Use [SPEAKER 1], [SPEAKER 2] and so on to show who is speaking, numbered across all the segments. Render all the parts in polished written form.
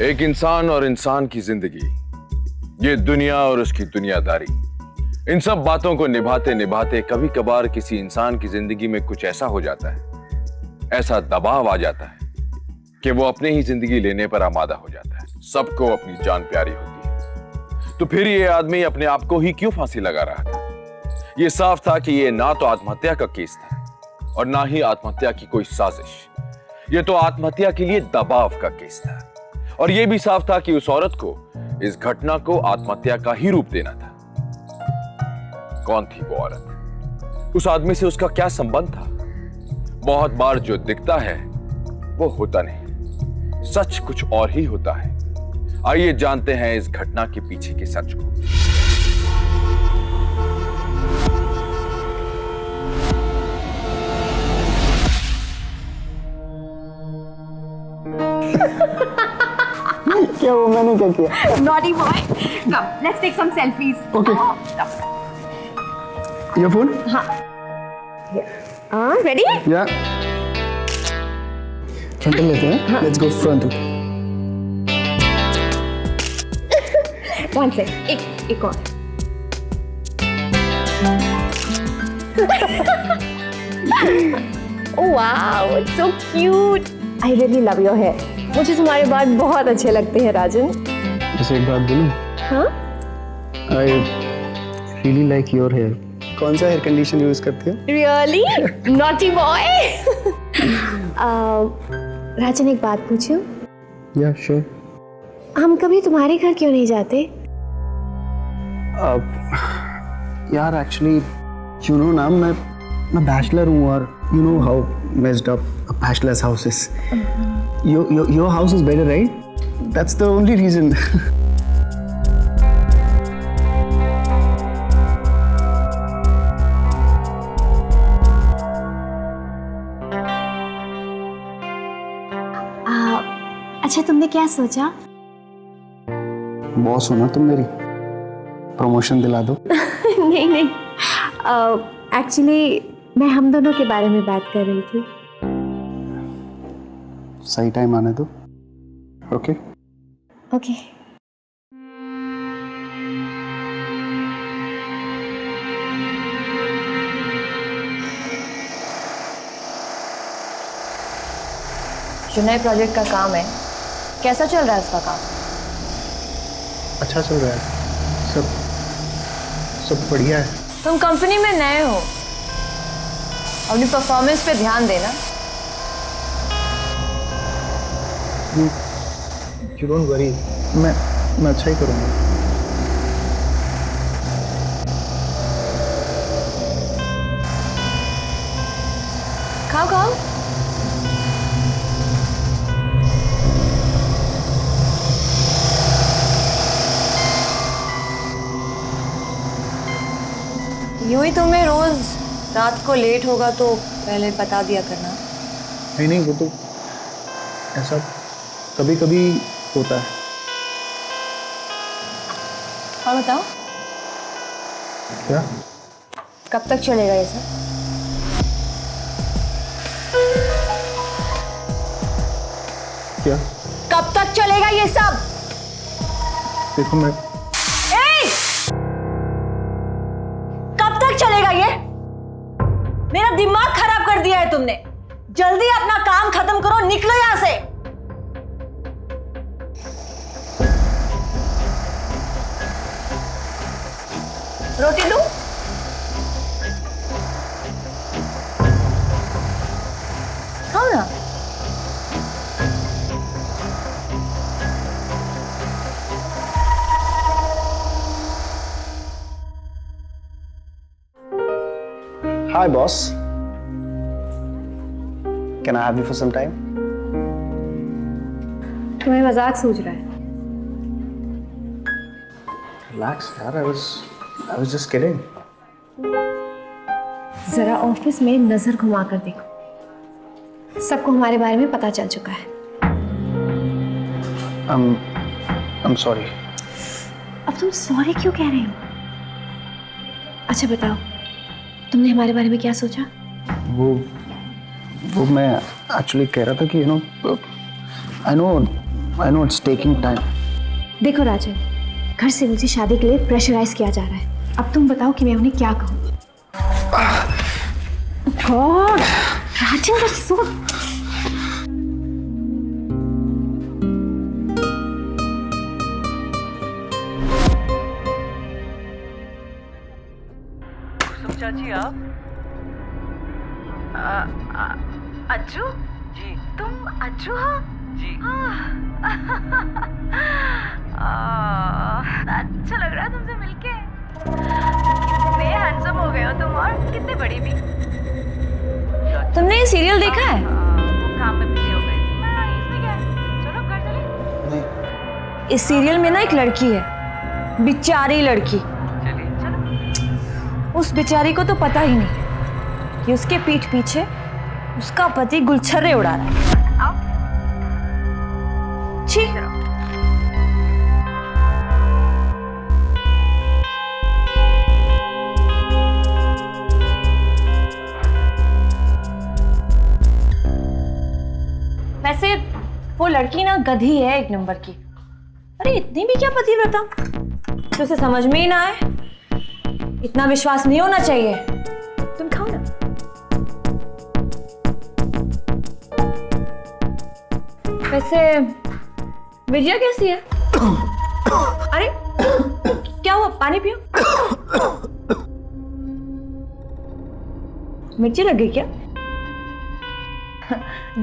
[SPEAKER 1] एक इंसान और इंसान की जिंदगी, ये दुनिया और उसकी दुनियादारी, इन सब बातों को निभाते निभाते कभी कभार किसी इंसान की जिंदगी में कुछ ऐसा हो जाता है, ऐसा दबाव आ जाता है कि वो अपने ही जिंदगी लेने पर आमादा हो जाता है। सबको अपनी जान प्यारी होती है, तो फिर ये आदमी अपने आप को ही क्यों फांसी लगा रहा था? ये साफ था कि ये ना तो आत्महत्या का केस था और ना ही आत्महत्या की कोई साजिश। ये तो आत्महत्या के लिए दबाव का केस था। और यह भी साफ था कि उस औरत को इस घटना को आत्महत्या का ही रूप देना था। कौन थी वो औरत? उस आदमी से उसका क्या संबंध था? बहुत बार जो दिखता है वो होता नहीं, सच कुछ और ही होता है। आइए जानते हैं इस घटना के पीछे के सच को।
[SPEAKER 2] क्या वो मैंने क्या किया?
[SPEAKER 3] Naughty boy. Come, let's take some selfies.
[SPEAKER 2] Okay.
[SPEAKER 3] Come.
[SPEAKER 2] Your phone?
[SPEAKER 3] हाँ. Ready?
[SPEAKER 2] Yeah. फ्रंटल लेते हैं. Let's go frontal.
[SPEAKER 3] One sec. एक और. Oh wow, it's so cute. I really love your hair. मुझे तुम्हारे बाल बहुत अच्छे लगते हैं राजन।
[SPEAKER 2] बस एक बात बोलूं?
[SPEAKER 3] हाँ?
[SPEAKER 2] I really like your hair. कौन सा हेयर कंडीशन यूज करते हो?
[SPEAKER 3] Really? Naughty boy. राजन एक बात पूछूं?
[SPEAKER 2] Yeah, sure.
[SPEAKER 3] हम कभी तुम्हारे घर क्यों नहीं जाते?
[SPEAKER 2] यार एक्चुअली you know ना मैं बैचलर हूँ और you know how messed up a bachelor's house is. Your house is better, right? That's the only reason.
[SPEAKER 3] अच्छा तुमने क्या सोचा?
[SPEAKER 2] बॉस हो ना तुम मेरी, प्रमोशन दिला दो।
[SPEAKER 3] नहीं एक्चुअली मैं हम दोनों के बारे में बात कर रही थी।
[SPEAKER 2] सही टाइम आने दो। Okay
[SPEAKER 3] okay.
[SPEAKER 4] जो नए प्रोजेक्ट का काम है, कैसा चल रहा है उसका काम?
[SPEAKER 2] अच्छा चल रहा है, सब बढ़िया है।
[SPEAKER 4] तुम कंपनी में नए हो, अपनी परफॉर्मेंस पे ध्यान देना।
[SPEAKER 2] You don't worry, मैं अच्छा ही करूँगा।
[SPEAKER 4] खाओ। यूं ही तुम्हें रोज रात को लेट होगा तो पहले बता दिया करना।
[SPEAKER 2] नहीं वो तो ऐसा कभी कभी होता है।
[SPEAKER 4] और बताओ
[SPEAKER 2] क्या?
[SPEAKER 4] कब तक चलेगा ये सब?
[SPEAKER 2] क्या?
[SPEAKER 4] कब तक चलेगा ये सब?
[SPEAKER 2] देखो मैं
[SPEAKER 4] कब तक चलेगा ये? मेरा दिमाग खराब कर दिया है तुमने। जल्दी अपना काम खत्म करो, निकलो यहां से। रोटी दूं? खाओ ना।
[SPEAKER 2] Hi boss. Can I have you for some time?
[SPEAKER 3] तुम्हें मजाक सूझ रहा है?
[SPEAKER 2] Relax, यार. I was just kidding.
[SPEAKER 3] जरा ऑफिस में नजर घुमा कर देखो, सबको हमारे बारे में पता चल चुका है।
[SPEAKER 2] I'm sorry.
[SPEAKER 3] अब तुम सॉरी क्यों कह रहे हो? अच्छा बताओ, तुमने हमारे बारे में क्या सोचा?
[SPEAKER 2] वो मैं एक्चुअली कह रहा था कि I know I know it's taking time.
[SPEAKER 3] देखो राजन, घर से मुझे शादी के लिए प्रेशराइज किया जा रहा है। अब तुम बताओ कि मैं उन्हें क्या कहूँ। गॉड, राजन that's so...
[SPEAKER 5] चाची आप अज्जू जी, तुम अज्जू हो जी? अच्छा लग रहा है तुमसे मिलके। कितने हैंडसम हो गए हो तुम, और कितने बड़ी भी।
[SPEAKER 4] तुमने ये सीरियल देखा है?
[SPEAKER 5] वो काम में बिजी हो गई। मैं इसमें क्या है, चलो घर चले।
[SPEAKER 2] नहीं,
[SPEAKER 4] इस सीरियल में ना एक लड़की है, बेचारी लड़की।
[SPEAKER 5] चलिए चलो।
[SPEAKER 4] उस बेचारी को तो पता ही नहीं कि उसके पीठ पीछे उसका पति गुलछर्रे उड़ा रहा है।
[SPEAKER 5] आओ।
[SPEAKER 4] छी। वैसे वो लड़की ना गधी है एक नंबर की। अरे इतनी भी क्या पतिव्रता तो उसे समझ में ही ना आए। इतना विश्वास नहीं होना चाहिए। तुम खाओ ना। वैसे विजया कैसी है? अरे क्या हुआ, पानी पियो। मिर्ची लग गई क्या?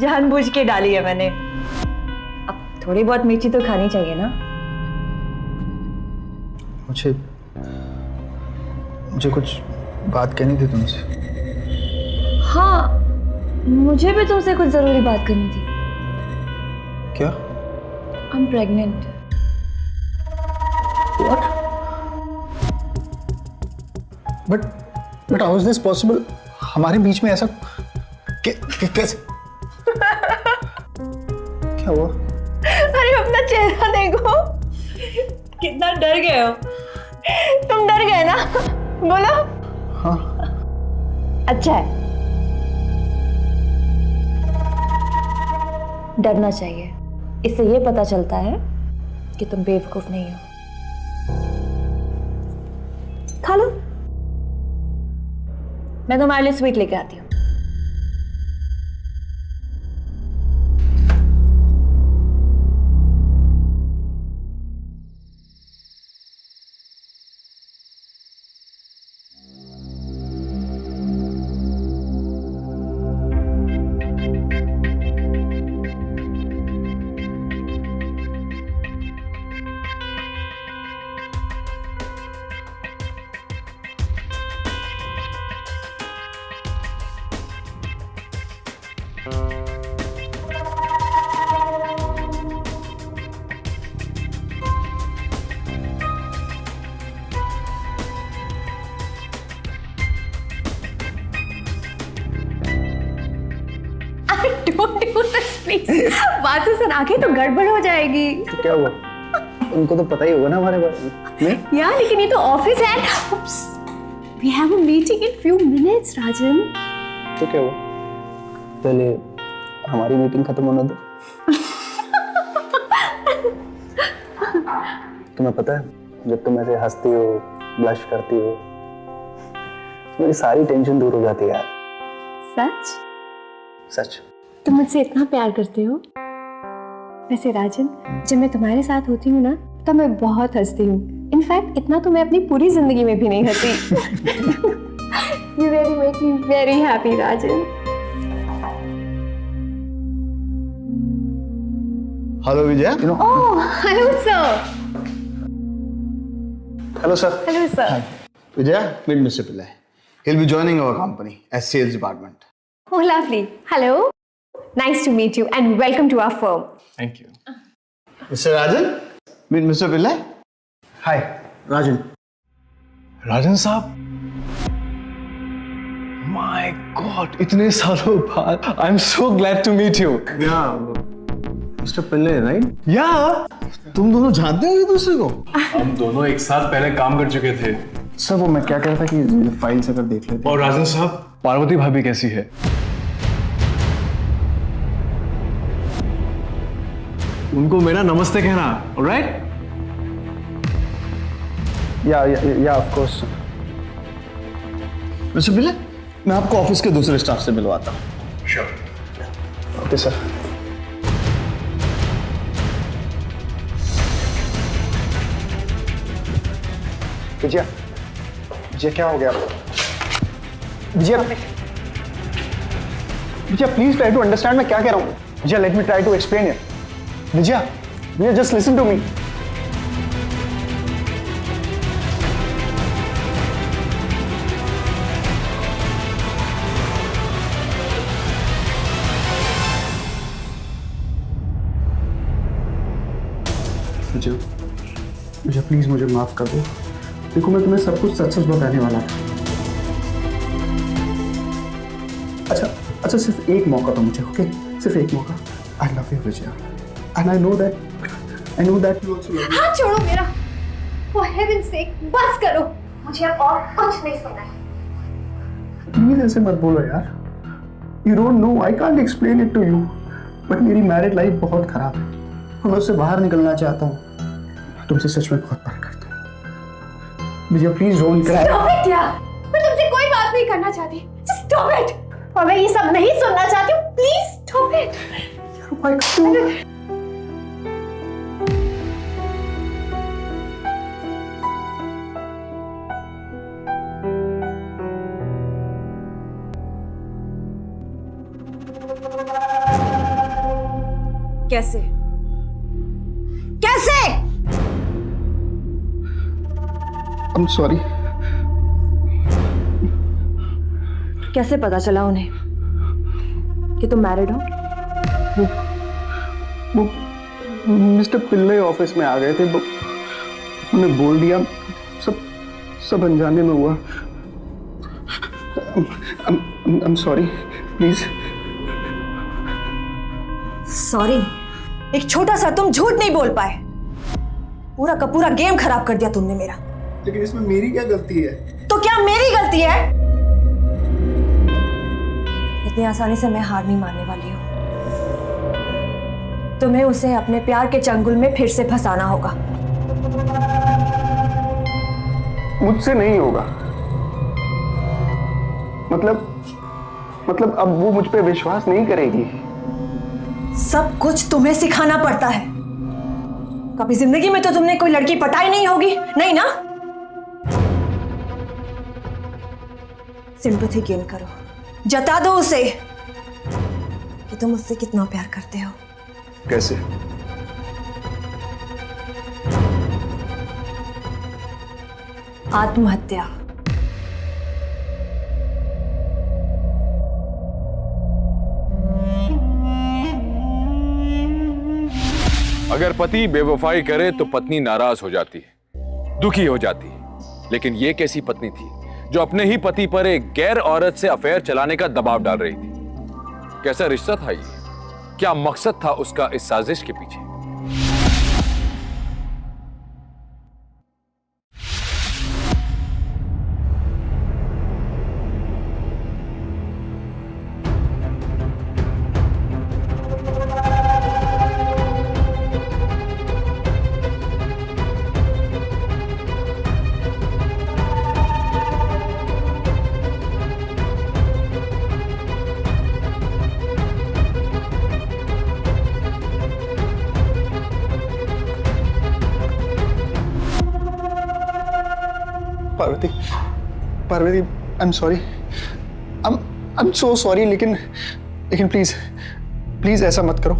[SPEAKER 4] जानबूझ के डाली है मैंने। अब थोड़ी बहुत मिर्ची तो खानी चाहिए ना।
[SPEAKER 2] मुझे कुछ बात कहनी थी तुमसे।
[SPEAKER 4] हाँ, मुझे भी तुमसे कुछ जरूरी बात करनी थी।
[SPEAKER 2] क्या?
[SPEAKER 4] I'm pregnant.
[SPEAKER 2] What? But how is this possible? हमारे बीच में ऐसा कैसे? क्या हुआ?
[SPEAKER 4] अरे अपना चेहरा देखो, कितना डर गए हो। तुम डर गए ना? बोलो।
[SPEAKER 2] हाँ।
[SPEAKER 4] अच्छा है, डरना चाहिए। इससे ये पता चलता है कि तुम बेवकूफ नहीं हो। खा लो, मैं तुम्हारे लिए स्वीट लेके आती हूँ। Don't do this, please. बातें सुना के तो गड़बड़ हो जाएगी।
[SPEAKER 2] तो क्या हुआ? उनको तो पता ही होगा ना हमारे बारे में। नहीं?
[SPEAKER 3] यार लेकिन ये तो ऑफिस है। We have a meeting in few minutes, राजन।
[SPEAKER 2] तो क्या हुआ? पहले हमारी मीटिंग खत्म होने दो। तुम्हें पता है जब तुम ऐसे हंसती हो, ब्लश करती हो, मेरी सारी टेंशन दूर हो जाती है यार।
[SPEAKER 3] सच?
[SPEAKER 2] सच।
[SPEAKER 3] तुम मुझसे इतना प्यार करते हो। वैसे राजन, जब मैं तुम्हारे साथ होती हूँ ना तब मैं बहुत हंसती हूँ। इनफैक्ट इतना तो मैं अपनी पूरी जिंदगी में भी नहीं हंसी। You really make me very happy, Rajan.
[SPEAKER 2] Hello Vijay.
[SPEAKER 3] Oh, hello sir.
[SPEAKER 2] Hello sir.
[SPEAKER 3] Hello sir.
[SPEAKER 2] Vijaya, meet Mr. Pillai. He'll be joining our company as sales department.
[SPEAKER 3] Oh, lovely. Hello. Nice to meet you and welcome to our firm.
[SPEAKER 6] Thank you.
[SPEAKER 2] Mr. Rajan, meet Mr. Pillai. Hi, Rajan.
[SPEAKER 6] राजन साहब, My God, इतने सालों बाद, I'm so glad to meet you.
[SPEAKER 2] Yeah, Mr. Pillai, right?
[SPEAKER 6] Yeah.
[SPEAKER 2] तुम दोनों जानते हो एक दूसरे को?
[SPEAKER 6] हम दोनों एक साथ पहले काम कर चुके थे।
[SPEAKER 2] सर वो मैं क्या कह रहा था कि फाइल से अगर देख लेते।
[SPEAKER 6] और राजन साहब, पार्वती भाभी कैसी है? उनको मेरा नमस्ते कहना, ऑलराइट?
[SPEAKER 2] या ऑफ कोर्स। मिस्टर पिल्ले, मैं आपको ऑफिस के दूसरे स्टाफ से मिलवाता हूँ। Sure. Okay sir. Vijaya, Vijay क्या हो गया? Vijaya, Vijay please try to understand मैं क्या कह रहा हूँ। Vijay let me try to explain it. Vijaya, Vijay just listen to me. Vijay please मुझे माफ कर दो। देखो मैं तुम्हें सब कुछ सच सच बताने वाला था। अच्छा सिर्फ एक मौका दो मुझे, ओके? सिर्फ एक मौका। आई love you Vijay, and I know that you also love me.
[SPEAKER 3] हाथ छोड़ो मेरा, फॉर हेवन्स सेक बस करो, मुझे अब और कुछ नहीं सुनना है।
[SPEAKER 2] प्लीज ऐसे मत बोलो यार। You don't know, I can't explain it to you, but मेरी मैरिड लाइफ बहुत खराब है और मैं उससे बाहर निकलना चाहता हूँ। तुमसे सच में बहुत प्यार करता हूँ। Vijay please don't cry.
[SPEAKER 3] Stop it यार, मैं तुमसे कोई बात नहीं करना चाहती। Just stop it. और मैं ये सब नहीं सुनना चाहती हूँ, प्लीज स्टॉप इट।
[SPEAKER 4] कैसे कैसे?
[SPEAKER 2] I am sorry.
[SPEAKER 4] कैसे पता चला उन्हें कि तुम मैरिड हो?
[SPEAKER 2] वो मिस्टर पिल्ले ऑफिस में आ गए थे, वो उन्हें बोल दिया। सब अनजाने में हुआ। I am sorry, please.
[SPEAKER 4] Sorry? एक छोटा सा तुम झूठ नहीं बोल पाए, पूरा का पूरा गेम खराब कर दिया तुमने मेरा।
[SPEAKER 2] लेकिन इसमें मेरी क्या गलती है?
[SPEAKER 4] तो क्या मेरी गलती है? इतनी आसानी से मैं हार नहीं मानने वाली हूं। तुम्हें उसे अपने प्यार के चंगुल में फिर से फंसाना होगा।
[SPEAKER 2] मुझसे नहीं होगा। मतलब अब वो मुझ पे विश्वास नहीं करेगी।
[SPEAKER 4] सब कुछ तुम्हें सिखाना पड़ता है। कभी जिंदगी में तो तुमने कोई लड़की पटाई नहीं होगी, नहीं ना? सिंपैथी गेन करो, जता दो उसे कि तुम उससे कितना प्यार करते हो।
[SPEAKER 2] कैसे?
[SPEAKER 4] आत्महत्या।
[SPEAKER 1] अगर पति बेवफाई करे तो पत्नी नाराज हो जाती है, दुखी हो जाती है। लेकिन ये कैसी पत्नी थी जो अपने ही पति पर एक गैर औरत से अफेयर चलाने का दबाव डाल रही थी? कैसा रिश्ता था ये? क्या मकसद था उसका इस साजिश के पीछे?
[SPEAKER 2] Parvati, I am sorry. I am so sorry. लेकिन प्लीज ऐसा मत करो।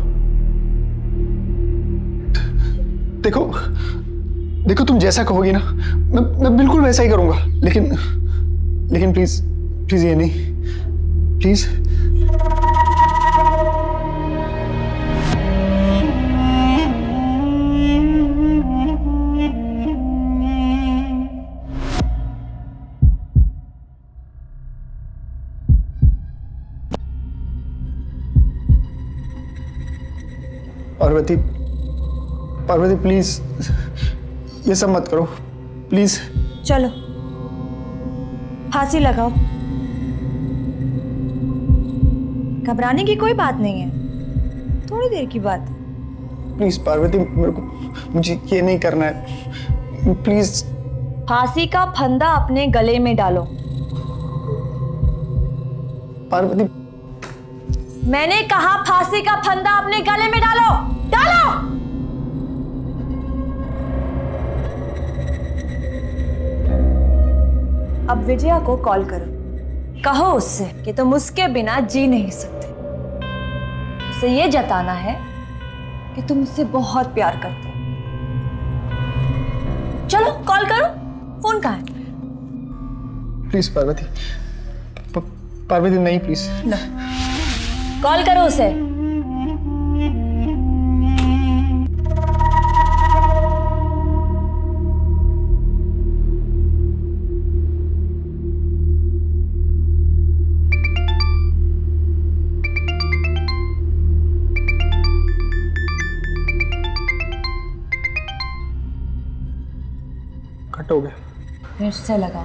[SPEAKER 2] देखो तुम जैसा कहोगी ना, मैं बिल्कुल वैसा ही करूंगा। लेकिन प्लीज ये नहीं, प्लीज। पार्वती प्लीज ये सब मत करो, प्लीज।
[SPEAKER 4] चलो फांसी लगाओ। घबराने की कोई बात नहीं है, थोड़ी देर की बात।
[SPEAKER 2] प्लीज पार्वती, मेरे को, मुझे ये नहीं करना है, प्लीज।
[SPEAKER 4] फांसी का फंदा अपने गले में डालो।
[SPEAKER 2] पार्वती,
[SPEAKER 4] मैंने कहा फांसी का फंदा अपने गले में डालो, डालो। अब विजया को कॉल करो, कहो उससे कि तुम उसके बिना जी नहीं सकते। उसे ये जताना है कि तुम उससे बहुत प्यार करते हो। चलो कॉल करो, फोन कहाँ है?
[SPEAKER 2] प्लीज पार्वती, पार्वती नहीं, प्लीज।
[SPEAKER 4] कॉल करो उसे।
[SPEAKER 2] कट हो गया।
[SPEAKER 4] फिर से लगाओ।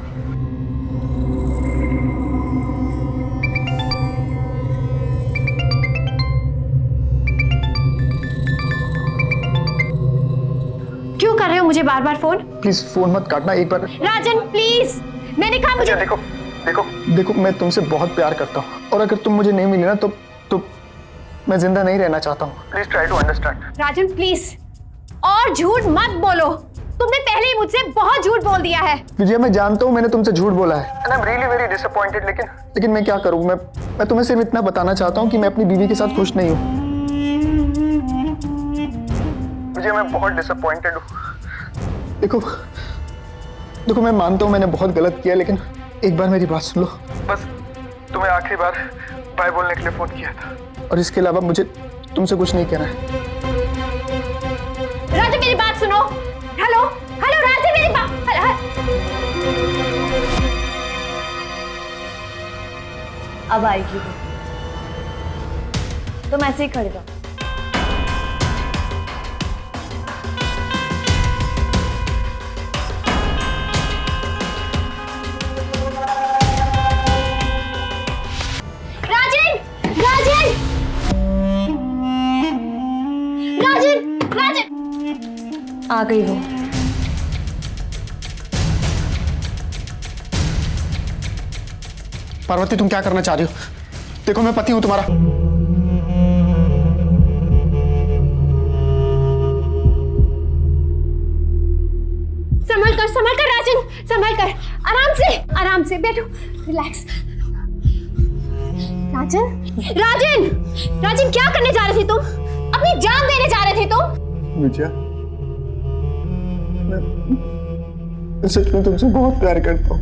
[SPEAKER 3] क्यों कर रहे हो मुझे बार बार फोन?
[SPEAKER 2] प्लीज फोन मत काटना, एक बार।
[SPEAKER 3] राजन प्लीज, मैंने कहा मुझे।
[SPEAKER 2] देखो देखो देखो, मैं तुमसे बहुत प्यार करता हूँ, और अगर तुम मुझे नहीं मिली ना तो मैं जिंदा नहीं रहना चाहता हूँ। Please try to understand.
[SPEAKER 3] Rajan please, और झूठ मत बोलो। तुमने पहले ही मुझसे बहुत झूठ बोल दिया है।
[SPEAKER 2] विजय, मैं जानता हूँ मैंने तुमसे झूठ बोला है, and I'm really very disappointed, लेकिन मैं क्या करूँ? मैं तुम्हें सिर्फ इतना बताना चाहता हूँ कि मैं अपनी बीवी के साथ खुश नहीं हूँ। विजय, मैं बहुत डिसअपॉइंटेड हूँ। देखो मैं मानता हूँ मैंने बहुत गलत किया, लेकिन एक बार मेरी बात सुन लो। बस तुम्हें आखिरी बार बाय बोलने के लिए फोन किया था, और इसके अलावा मुझे तुमसे कुछ नहीं कहना है।
[SPEAKER 3] राजन मेरी बात सुनो। हेलो हेलो राजन मेरी बात।
[SPEAKER 4] अब आएगी वो, तुम ऐसे ही खड़े रहो।
[SPEAKER 3] राजन राजन राजन राजन,
[SPEAKER 4] आ गई वो।
[SPEAKER 2] पार्वती, तुम क्या करना चाह रही हो? देखो मैं पति हूं तुम्हारा।
[SPEAKER 3] संभल कर राजन, संभल कर। आराम से बैठो, रिलैक्स। राजन क्या करने जा रहे थे तुम? अपनी जान देने जा रहे थे तुम?
[SPEAKER 2] विजया, मैं सच में तुमसे बहुत प्यार करता हूँ।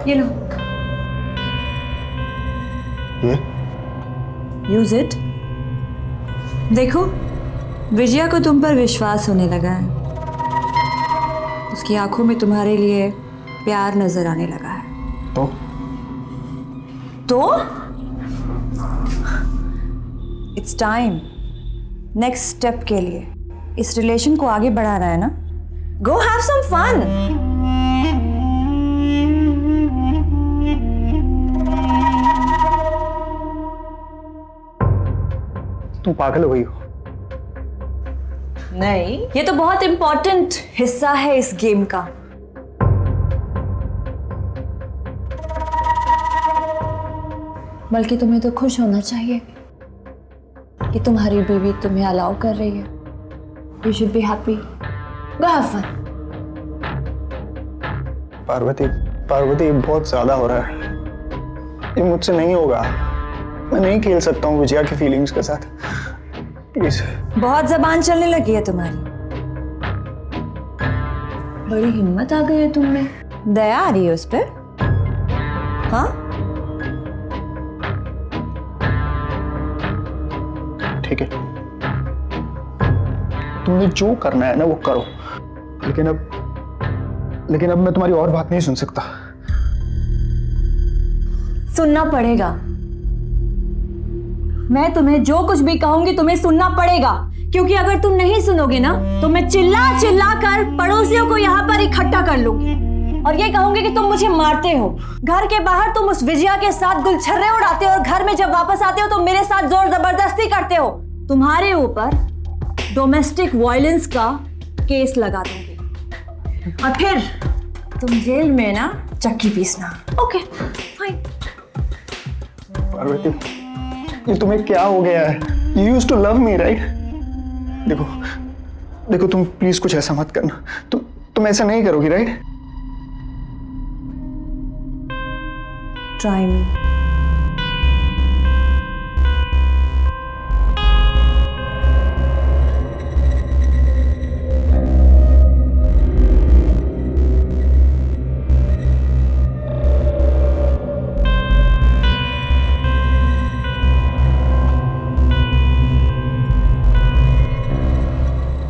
[SPEAKER 4] ये लो,
[SPEAKER 2] ये
[SPEAKER 4] यूज इट। देखो, विजया को तुम पर विश्वास होने लगा है। उसकी आंखों में तुम्हारे लिए प्यार नजर आने लगा है। तो इट्स टाइम नेक्स्ट स्टेप के लिए। इस रिलेशन को आगे बढ़ाना है ना। Go have some fun.
[SPEAKER 2] तुम पागल हो गई हो।
[SPEAKER 4] नहीं, ये तो बहुत इंपॉर्टेंट हिस्सा है इस गेम का। बल्कि तुम्हें तो खुश होना चाहिए कि तुम्हारी बीवी तुम्हें अलाउ कर रही है। You should be happy. Go have fun.
[SPEAKER 2] Parvati ये बहुत ज्यादा हो रहा है। ये मुझसे नहीं होगा। मैं नहीं खेल सकता हूँ विजया की फीलिंग्स के साथ। प्लीज।
[SPEAKER 4] बहुत जबान चलने लगी है तुम्हारी। बड़ी हिम्मत आ गई है तुममें। दया आ रही है उस पर? हाँ,
[SPEAKER 2] ठीक है, तुमने जो करना है ना वो करो, लेकिन अब मैं तुम्हारी और बात नहीं सुन सकता।
[SPEAKER 4] सुनना पड़ेगा। मैं तुम्हें जो कुछ भी कहूंगी तुम्हें सुनना पड़ेगा, क्योंकि अगर तुम नहीं सुनोगे ना तो मैं चिल्ला चिल्ला कर पड़ोसियों को यहाँ पर इकट्ठा कर लूंगी और ये कहूंगी कि तुम मुझे मारते हो। घर के बाहर तुम उस विजया के साथ गुलछर्रे उड़ाते हो और घर में जब वापस आते हो तो मेरे साथ जोर जबरदस्ती करते हो। तुम्हारे ऊपर डोमेस्टिक वायलेंस का केस लगा दूंगी और फिर तुम जेल में ना चक्की पीसना। Okay fine.
[SPEAKER 2] पार्वती, ये तुम्हें क्या हो गया है? You used to love me, right? देखो तुम प्लीज कुछ ऐसा मत करना। तुम ऐसा नहीं करोगी, राइट?
[SPEAKER 4] Try me.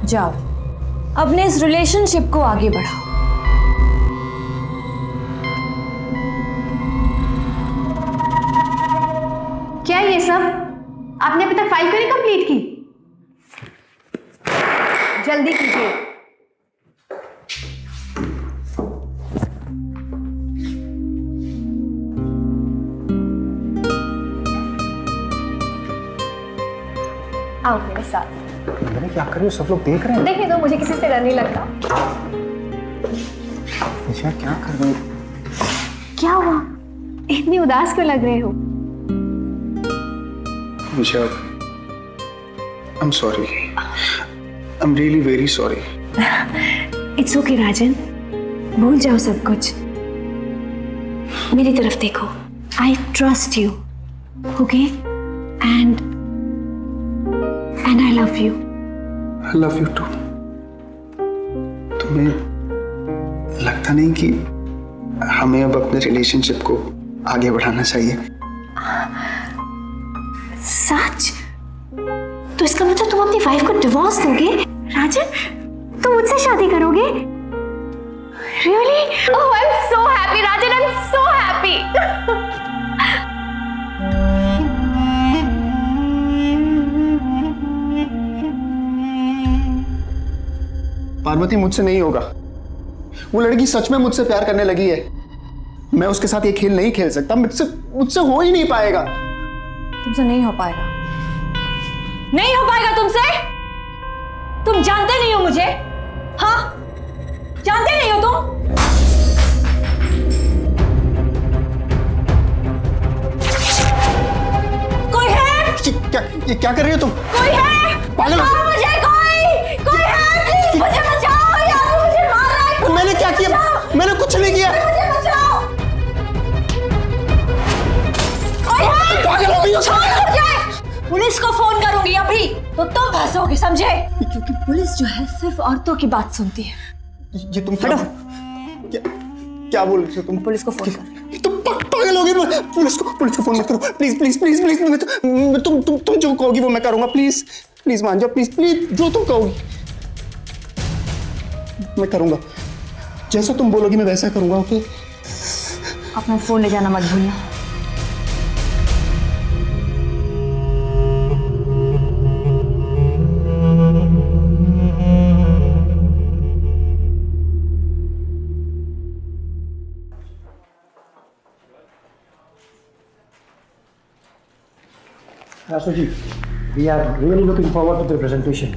[SPEAKER 4] जाओ, अपने इस रिलेशनशिप को आगे बढ़ाओ।
[SPEAKER 3] क्या ये सब? आपने अभी तक फाइल क्यों नहीं कंप्लीट की? जल्दी कीजिए। आओ मेरे साथ।
[SPEAKER 2] मैंने क्या कर रही हो? सब लोग देख रहे हैं।
[SPEAKER 3] देखने दो, मुझे किसी से डर नहीं लगता।
[SPEAKER 2] विजया क्या कर रही हो?
[SPEAKER 3] क्या हुआ? इतनी उदास क्यों लग रहे हो?
[SPEAKER 2] Vijaya, I'm sorry. I'm really very sorry.
[SPEAKER 3] It's okay Rajan, भूल जाओ सब कुछ। मेरी तरफ देखो। I trust you, okay? And I love you.
[SPEAKER 2] I love you too. तुम्हें लगता नहीं कि हमें अब अपने रिलेशनशिप को आगे बढ़ाना चाहिए?
[SPEAKER 3] सच? तो इसका मतलब तुम अपनी वाइफ को डिवोर्स दोगे? राजन, तुम मुझसे शादी करोगे? Really? Oh, I'm so happy, Rajan. I'm so happy.
[SPEAKER 2] Parvati, मुझसे नहीं होगा। वो लड़की सच में मुझसे प्यार करने लगी है। मैं उसके साथ ये खेल नहीं खेल सकता। मुझसे हो ही नहीं पाएगा।
[SPEAKER 4] तुमसे नहीं हो पाएगा। नहीं हो पाएगा तुमसे। तुम जानते नहीं हो मुझे। हाँ, जानते नहीं हो तुम। कोई है?
[SPEAKER 2] ये क्या कर रही हो तुम?
[SPEAKER 4] कोई है?
[SPEAKER 2] पागल हो?
[SPEAKER 4] बचाओ मुझे, कोई है? प्लीज मुझे बचाओ यार, मुझे मार रहा है।
[SPEAKER 2] मैंने क्या किया? मैंने कुछ नहीं किया।
[SPEAKER 4] मुझे बचाओ। कोई है?
[SPEAKER 2] पागल हो गई हो?
[SPEAKER 4] छोड़ मुझे। पुलिस को फोन करूंगी अभी तो तुम फंसोगे, समझे? क्योंकि पुलिस जो है सिर्फ औरतों की बात सुनती है।
[SPEAKER 2] ये तुम क्या? क्या बोल रही हो तुम?
[SPEAKER 4] पुलिस को फोन कर।
[SPEAKER 2] तुम पागल हो गए। पुलिस को फोन मत करो प्लीज प्लीज प्लीज प्लीज। तुम जो कहोगी वो मैं करूंगा। प्लीज प्लीज मान जाओ, प्लीज प्लीज, जो तुम कहोगी मैं करूंगा। जैसा तुम बोलोगी मैं वैसा करूंगा। ओके?
[SPEAKER 4] अपना फोन ले जाना मत भूलना।
[SPEAKER 2] रासू जी, we are really looking forward to the presentation.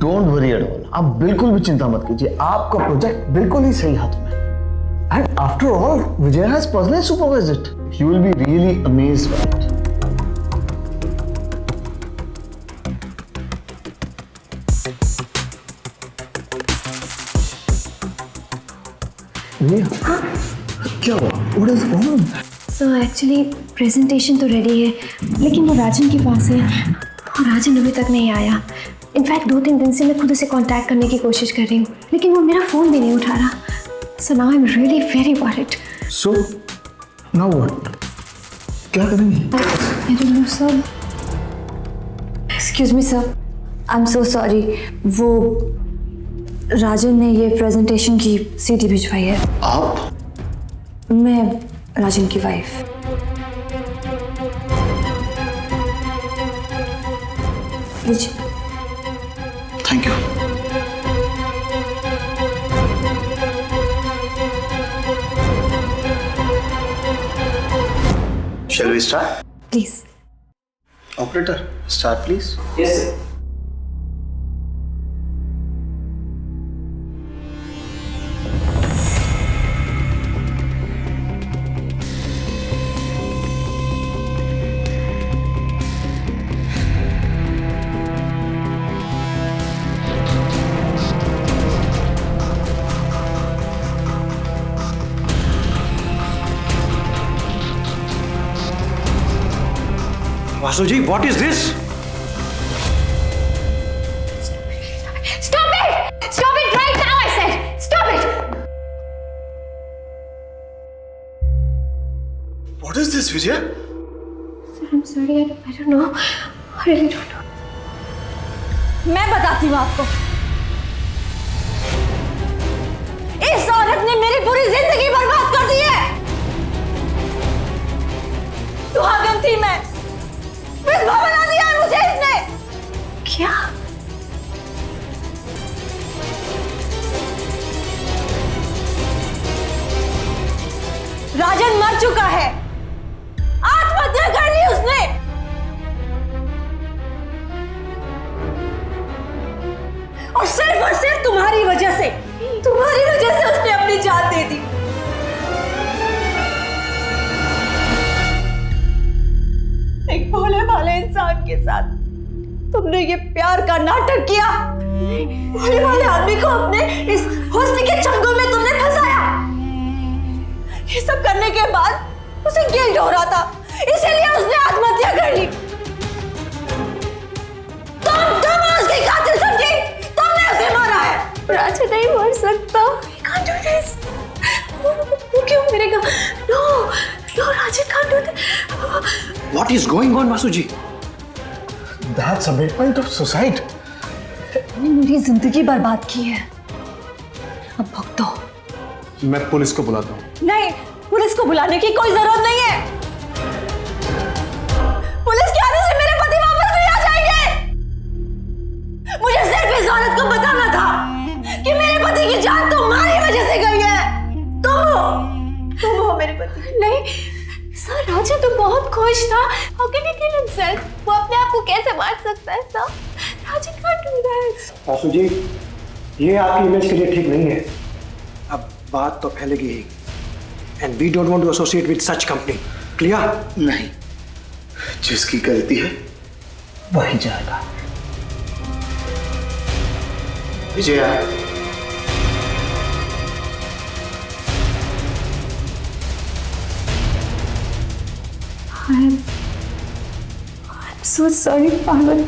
[SPEAKER 7] Don't worry at all, आप बिल्कुल भी चिंता मत कीजिए, आपका प्रोजेक्ट बिल्कुल ही सही हाथों में। And after all Vijay has personally supervised it, you will be really amazed bye it. क्या हुआ? What is wrong?
[SPEAKER 3] So actually presentation तो रेडी है, लेकिन वो राजन के पास है और राजन अभी तक नहीं आया। इनफैक्ट 2-3 दिन से मैं खुद उसे कांटेक्ट करने की कोशिश कर रही हूँ, लेकिन वो मेरा फ़ोन भी नहीं उठा रहा। So now I am really very worried.
[SPEAKER 7] So now what? क्या करेंगे?
[SPEAKER 3] I don't know sir.
[SPEAKER 4] Excuse me sir, I am so sorry. वो राजन ने ये प्रेजेंटेशन की सीडी भिजवाई है।
[SPEAKER 7] आप?
[SPEAKER 4] मैं राजन की वाइफ। लीजिए।
[SPEAKER 7] Thank you. Shall we start?
[SPEAKER 4] Please.
[SPEAKER 7] Operator, start please.
[SPEAKER 2] Yes sir.
[SPEAKER 6] Vasu ji, what is this?
[SPEAKER 3] Stop it! Stop it right now, I said! Stop it!
[SPEAKER 7] What is this, Vijay?
[SPEAKER 3] Sir, I'm sorry, I don't know. I really don't know.
[SPEAKER 4] मैं बताती हूँ आपको। इस औरत ने मेरी पूरी जिंदगी बर्बाद कर दी है। सुहागन थी मैं, विधवा बना दिया है मुझे इसने।
[SPEAKER 3] क्या?
[SPEAKER 4] राजन मर चुका है, आत्महत्या कर ली उसने। और सिर्फ तुम्हारी वजह से उसने अपनी जान दे दी। एक भोले भाले इंसान के साथ तुमने ये प्यार का नाटक किया। भोले भाले आदमी को अपने इस हुस्न के चंगुल में तुमने फंसाया। ये सब करने के बाद उसे गिल्ट हो रहा था, इसीलिए उसने आत्महत्या कर ली। तुम उसकी कातिल समझी, तुमने उसे मारा है।
[SPEAKER 3] राजन नहीं मर सकता। I can't do this. वो क्यों मरेगा? No, Rajan can't do this.
[SPEAKER 6] What is going on, Vasu ji?
[SPEAKER 7] That's abatement of suicide.
[SPEAKER 4] तुमने मेरी जिंदगी बर्बाद की है, अब भुगतो।
[SPEAKER 6] मैं पुलिस को बुलाता हूँ।
[SPEAKER 4] नहीं, पुलिस को बुलाने की कोई जरूरत नहीं है। पुलिस के आने से मेरे पति वापस नहीं आ जाएंगे। मुझे सिर्फ इस औरत को बताना था कि मेरे पति की जान तुम्हारी वजह से गई है। तुम हो मेरे पति।
[SPEAKER 3] नहीं सर, राजन तो बहुत खुश था। How can he kill himself? वो अपने आप को कैसे मार सकता है sir? Rajan can't do that.
[SPEAKER 2] Rasu जी, ये आपकी इमेज के लिए ठीक नहीं है। अब बात तो फैलेगी ही। And we don't want to associate with such company. Clear?
[SPEAKER 7] नहीं, जिसकी गलती है वही जाएगा। विजया,
[SPEAKER 3] I'm so sorry, पागल।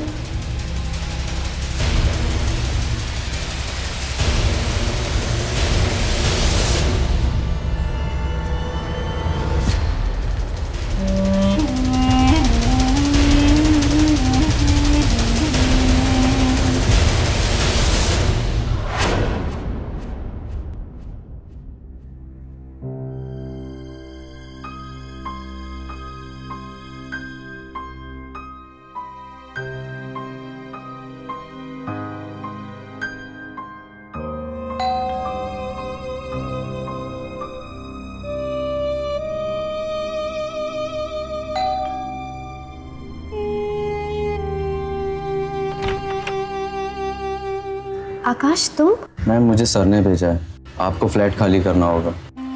[SPEAKER 3] आकाश तुम?
[SPEAKER 8] मैम मुझे सर ने भेजा है, आपको फ्लैट खाली करना होगा।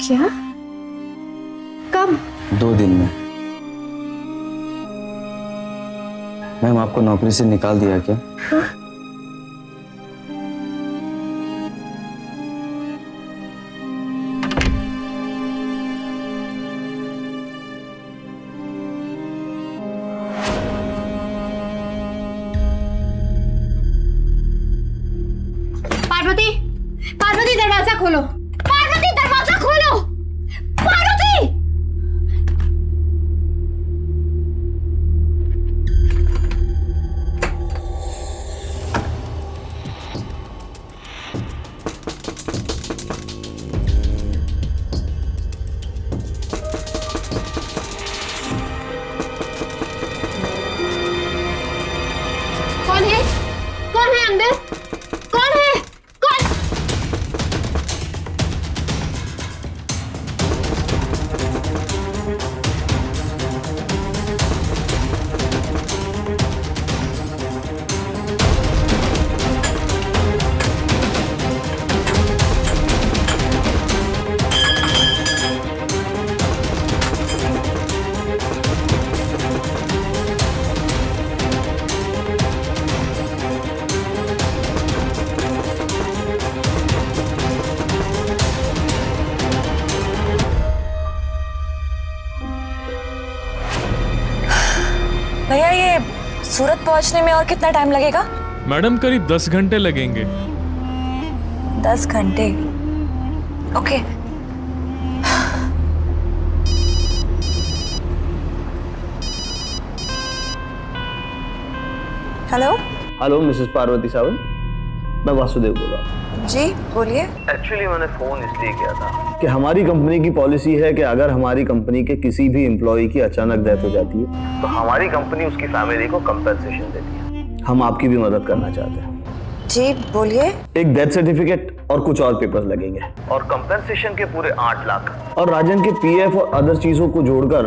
[SPEAKER 3] क्या? कब?
[SPEAKER 8] 2 दिन में। मैम आपको नौकरी से निकाल दिया क्या?
[SPEAKER 3] हाँ? पार्वती, पार्वती दरवाजा खोलो। पार्वती दरवाजा खोलो। पार्वती! कौन है? कौन है अंदर? कौन है? कौन?
[SPEAKER 4] भैया ये सूरत पहुंचने में और कितना टाइम लगेगा?
[SPEAKER 9] मैडम करीब 10 घंटे लगेंगे।
[SPEAKER 4] 10 घंटे? Okay. Hello.
[SPEAKER 7] Hello Mrs Parvati Sawant, मैं वासुदेव बोल रहा हूँ।
[SPEAKER 4] जी बोलिए।
[SPEAKER 7] एक्चुअली मैंने फोन इसलिए किया था कि हमारी कंपनी की पॉलिसी है कि अगर हमारी कंपनी के किसी भी एम्प्लॉय की अचानक डेथ हो जाती है तो हमारी कंपनी उसकी फैमिली को कंपेंसेशन देती है। हम आपकी भी मदद करना चाहते हैं।
[SPEAKER 4] जी बोलिए।
[SPEAKER 7] एक डेथ सर्टिफिकेट और कुछ और पेपर्स लगेंगे और कंपेंसेशन के पूरे 8 लाख और राजन के पीएफ और अदर चीजों को जोड़कर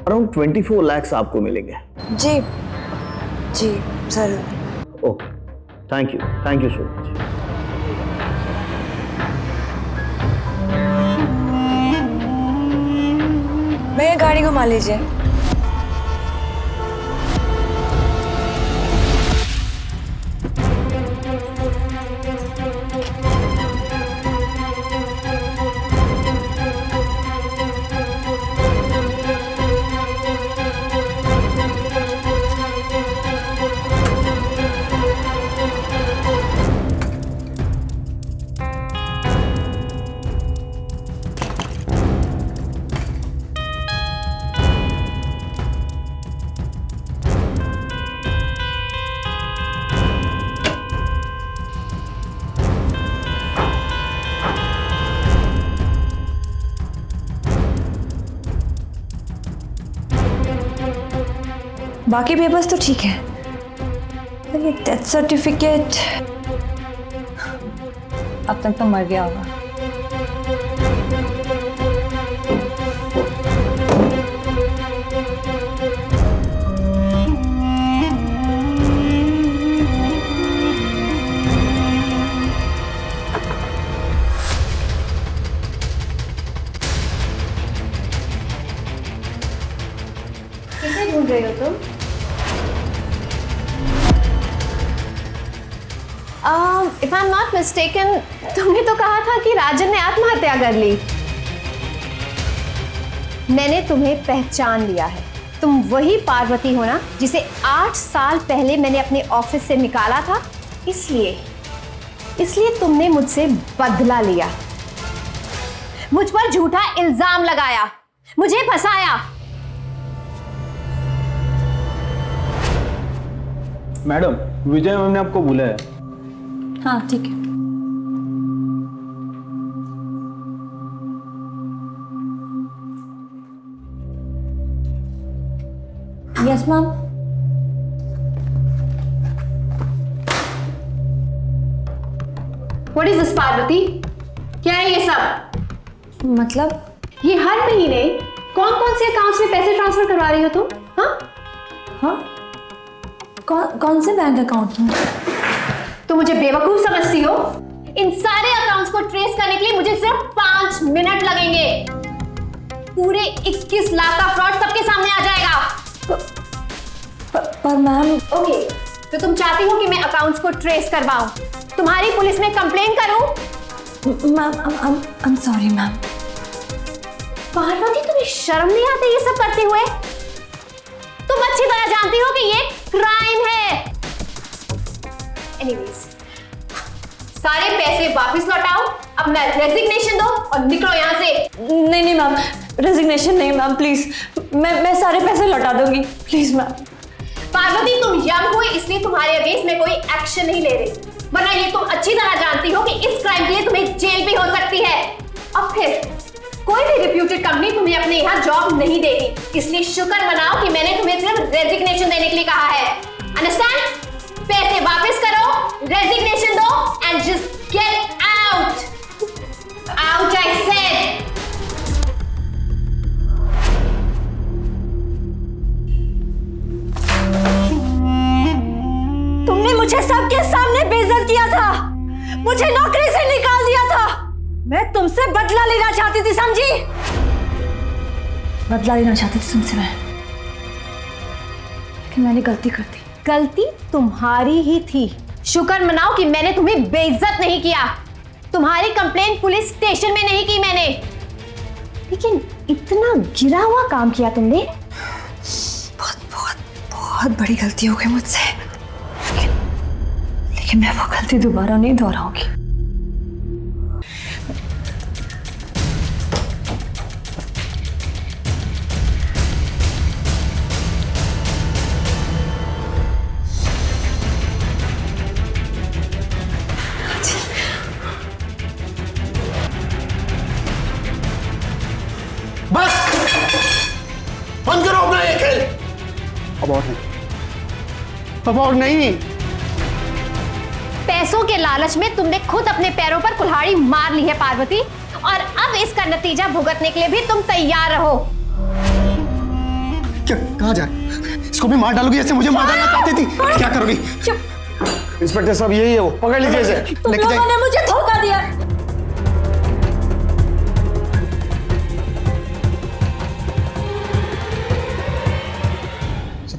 [SPEAKER 7] अराउंड 24 लाख आपको मिलेंगे।
[SPEAKER 4] जी जी जरूर।
[SPEAKER 7] Okay, thank you so much.
[SPEAKER 4] भैया गाड़ी घुमा लीजिए। बाकी पेपर्स तो ठीक है, पर ये डेथ सर्टिफिकेट अब तक तो मर गया होगा।
[SPEAKER 3] किसे ढूंढ रहे हो तुम? If I am not mistaken, तुमने तो कहा था कि राजन ने आत्महत्या कर ली। मैंने तुम्हें पहचान लिया है। तुम वही पार्वती हो ना जिसे 8 साल पहले मैंने अपने ऑफिस से निकाला था। इसलिए तुमने मुझसे बदला लिया, मुझ पर झूठा इल्जाम लगाया, मुझे फंसाया।
[SPEAKER 6] मैडम, विजय मैम ने आपको बुलाया है।
[SPEAKER 4] हाँ ठीक है। Yes ma'am.
[SPEAKER 3] What is this Parvati? क्या है ये सब?
[SPEAKER 4] मतलब?
[SPEAKER 3] ये हर महीने कौन कौन से अकाउंट्स में पैसे ट्रांसफर करवा रही हो तुम? हाँ
[SPEAKER 4] हाँ, कौन से बैंक अकाउंट में?
[SPEAKER 3] तुम मुझे बेवकूफ समझती हो? इन सारे अकाउंट्स को ट्रेस करने के लिए मुझे सिर्फ 5 मिनट लगेंगे। पूरे 21 लाख का फ्रॉड सबके सामने आ जाएगा।
[SPEAKER 4] पर मैम,
[SPEAKER 3] ओके, तो तुम चाहती हो कि मैं अकाउंट्स को ट्रेस करवाऊं, तुम्हारी पुलिस में कंप्लेन करूं?
[SPEAKER 4] Ma'am, I am sorry ma'am.
[SPEAKER 3] Parvati, तुम्हें शर्म नहीं आती ये सब करते हुए? तुम अच्छी तरह जानती हो कि ये क्राइम है। एनीवेज, सारे पैसे वापस लौटाओ, अपना रेजिग्नेशन दो और निकलो यहाँ से।
[SPEAKER 4] नहीं मैम, रेजिग्नेशन नहीं मैम, प्लीज। मैं सारे पैसे लौटा दूंगी, प्लीज मैम।
[SPEAKER 3] पार्वती, तुम यंग हो इसलिए तुम्हारे अगेंस्ट मैं कोई एक्शन नहीं ले रही, वरना ये तुम अच्छी तरह जानती हो कि इस क्राइम के लिए तुम्हें जेल भी हो सकती है। अब फिर कोई भी रिप्यूटेड कंपनी तुम्हें अपने यहाँ जॉब नहीं देगी, इसलिए शुक्र मनाओ कि मैंने तुम्हें सिर्फ रेजिग्नेशन देने के लिए कहा है। अंडरस्टैंड? पैसे वापस करो, रेजिग्नेशन दो and just get out. Out I said.
[SPEAKER 4] तुमने मुझे सबके सामने बेइज्जत किया था, मुझे नौकरी से निकाल दिया था। मैं तुमसे बदला लेना चाहती थी, समझी? बदला लेना चाहती थी तुमसे मैं, लेकिन मैंने गलती कर दी।
[SPEAKER 3] गलती तुम्हारी ही थी। शुक्र मनाओ कि मैंने तुम्हें बेइज्जत नहीं किया। तुम्हारी कंप्लेंट पुलिस स्टेशन में नहीं की मैंने, लेकिन इतना गिरा हुआ काम किया तुमने।
[SPEAKER 4] बहुत बहुत बहुत बड़ी गलती हो गई मुझसे, लेकिन मैं वो गलती दोबारा नहीं दोहराऊंगी।
[SPEAKER 2] बस बंद करो अपना ये खेल। अब और नहीं, अब और नहीं।
[SPEAKER 3] पैसों के लालच में तुमने खुद अपने पैरों पर कुल्हाड़ी मार ली है पार्वती, और अब इसका नतीजा भुगतने के लिए भी तुम तैयार रहो।
[SPEAKER 2] क्या कहाँ जा रही? इसको भी मार डालोगी जैसे मुझे मार डालना चाहती थी? क्या करोगी? इंस्पेक्टर साहब, यही है वो, पकड़ लीजिए इसे।
[SPEAKER 4] तुम लोगों ने मुझे धोखा दिया।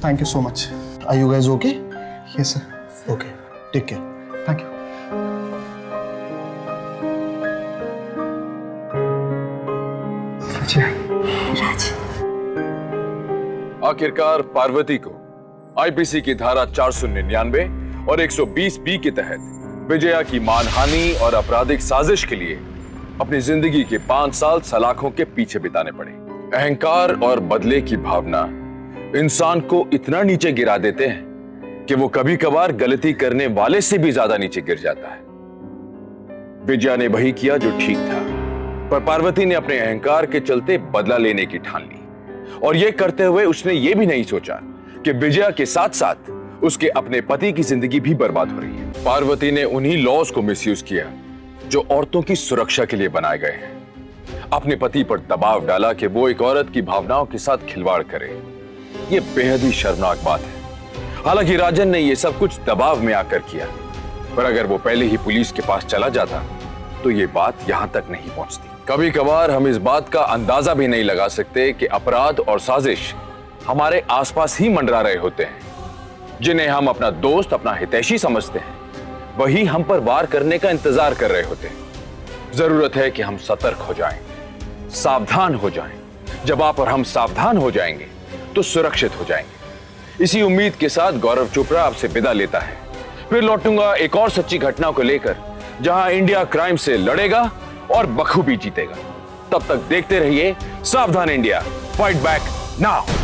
[SPEAKER 2] Thank you so much. Are you guys okay? Yes, sir. Okay. Take care. Thank you.
[SPEAKER 4] राज,
[SPEAKER 1] आखिरकार पार्वती को आईपीसी की धारा 499 और 120 बी के तहत विजया की मानहानि और आपराधिक साजिश के लिए अपनी जिंदगी के 5 साल सलाखों के पीछे बिताने पड़े। अहंकार और बदले की भावना इंसान को इतना नीचे गिरा देते हैं कि वो कभी कभार गलती करने वाले से भी ज्यादा नीचे गिर जाता है। विजया ने वही किया जो ठीक था, पर पार्वती ने अपने अहंकार के चलते बदला लेने की ठान ली, और यह करते हुए उसने ये भी नहीं सोचा कि विजया के साथ साथ उसके अपने पति की जिंदगी भी बर्बाद हो रही है। पार्वती ने उन्हीं लॉज को मिसयूज किया जो औरतों की सुरक्षा के लिए बनाए गए हैं। अपने पति पर दबाव डाला कि वो एक औरत की भावनाओं के साथ खिलवाड़ करे। ये बेहद ही शर्मनाक बात है। हालांकि राजन ने ये सब कुछ दबाव में आकर किया, पर अगर वो पहले ही पुलिस के पास चला जाता तो ये बात यहां तक नहीं पहुंचती। कभी कभार हम इस बात का अंदाजा भी नहीं लगा सकते कि अपराध और साजिश हमारे आसपास ही मंडरा रहे होते हैं। जिन्हें हम अपना दोस्त, अपना हितैषी समझते हैं, वही हम पर वार करने का इंतजार कर रहे होते हैं। जरूरत है कि हम सतर्क हो जाएं, सावधान हो जाएं। जब आप और हम सावधान हो जाएंगे तो सुरक्षित हो जाएंगे। इसी उम्मीद के साथ गौरव चोपड़ा आपसे विदा लेता है। फिर लौटूंगा एक और सच्ची घटना को लेकर, जहां इंडिया क्राइम से लड़ेगा और बखूबी जीतेगा। तब तक देखते रहिए सावधान इंडिया, फाइट बैक नाउ।